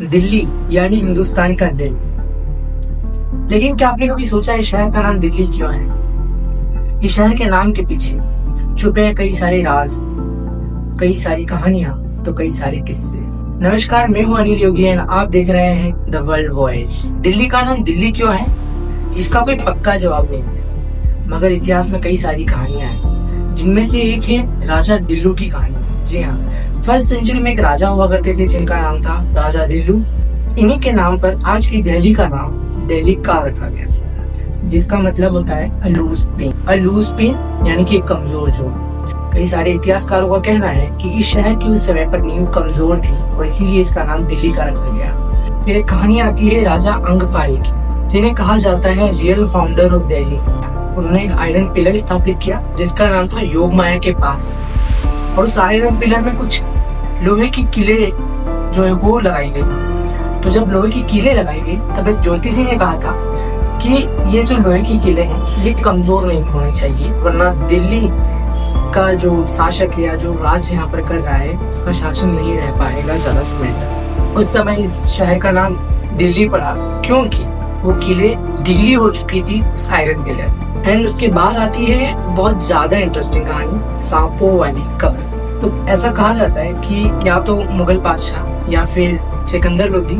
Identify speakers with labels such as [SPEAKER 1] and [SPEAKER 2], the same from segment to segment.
[SPEAKER 1] दिल्ली यानी हिंदुस्तान का दिल। लेकिन क्या आपने कभी सोचा इस शहर का नाम दिल्ली क्यों है? इस शहर के नाम के पीछे छुपे हैं कई सारे राज, कई सारी कहानियां, तो कई सारे किस्से। नमस्कार, मैं हूं अनिल योगी एंड आप देख रहे हैं द वर्ल्ड वॉयज। दिल्ली का नाम दिल्ली क्यों है, इसका कोई पक्का जवाब नहीं है, मगर इतिहास में कई सारी कहानियां हैं, जिनमें से एक है राजा दिल्लू की कहानी। जी हाँ, फर्स्ट सेंचुरी में एक राजा हुआ करते थे जिनका नाम था राजा दिल्लू। इन्हीं के नाम पर आज की दिल्ली का नाम दिल्ली का रखा गया, जिसका मतलब होता है अ लूज पेन। अ लूज पेन यानी कि एक कमजोर जोड़। कई सारे इतिहासकारों का कहना है कि इस शहर की उस समय पर नींव कमजोर थी और इसीलिए इसका नाम दिल्ली का रखा गया। फिर एक कहानी आती है राजा अंगपाल की, जिन्हें कहा जाता है रियल फाउंडर ऑफ दिल्ली। उन्होंने एक आयरन पिलर स्थापित किया जिसका नाम था योगमाया के पास, और उस आयरन पिलर में कुछ लोहे की किले जो है वो लगाई गई। तो जब लोहे की किले लगाई गई तब एक ज्योतिषी ने कहा था कि ये जो लोहे की किले हैं ये कमजोर नहीं होनी चाहिए, वरना दिल्ली का जो शासक है या जो राज्य यहाँ पर कर रहा है उसका शासन नहीं रह पाएगा ज्यादा समय तक। उस समय इस शहर का नाम दिल्ली पड़ा क्योंकि वो किले ढीली हो चुकी थी उस आयरन किले। एंड उसके बाद आती है बहुत ज्यादा इंटरेस्टिंग कहानी, सांपों वाली कब्र। तो ऐसा कहा जाता है कि या तो मुगल बादशाह या फिर सिकंदर लोधी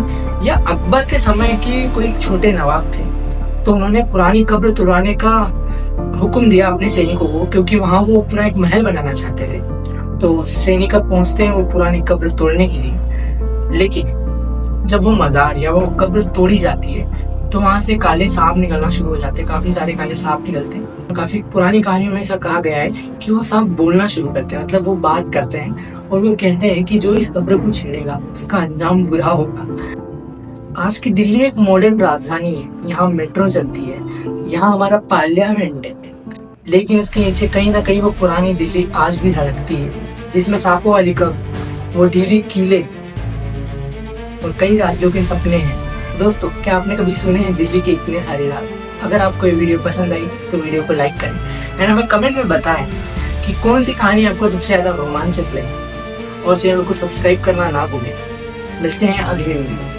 [SPEAKER 1] या अकबर के समय के कोई छोटे नवाब थे, तो उन्होंने पुरानी कब्र तुड़वाने का हुक्म दिया अपने सैनिकों को, क्योंकि वहां वो अपना एक महल बनाना चाहते थे। तो सैनिक पहुंचते हैं वो पुरानी कब्र तोड़ने के लिए, लेकिन जब वो मजार या वो कब्र तोड़ी जाती है तो वहां से काले सांप निकलना शुरू हो जाते हैं। काफी सारे काले सांप निकलते हैं। काफी पुरानी कहानियों में ऐसा कहा गया है कि वो सांप बोलना शुरू करते हैं, मतलब वो बात करते हैं और वो कहते हैं कि जो इस कब्र को छेड़ेगा उसका अंजाम बुरा होगा। आज की दिल्ली एक मॉडर्न राजधानी है, यहाँ मेट्रो चलती है, यहाँ हमारा पार्लियामेंट है, लेकिन इसके नीचे कहीं ना कहीं वो पुरानी दिल्ली आज भी धड़कती है, जिसमें सांपों वाली कब्र, वो ढीली कीले और कई राज्यों के सपने हैं। दोस्तों, क्या आपने कभी सुने हैं दिल्ली के इतने सारे राज? अगर आपको ये वीडियो पसंद आई तो वीडियो को लाइक करें एंड हमें कमेंट में बताएं कि कौन सी कहानी आपको सबसे ज्यादा रोमांचक लगी, और चैनल को सब्सक्राइब करना ना भूलें। मिलते हैं अगले वीडियो में।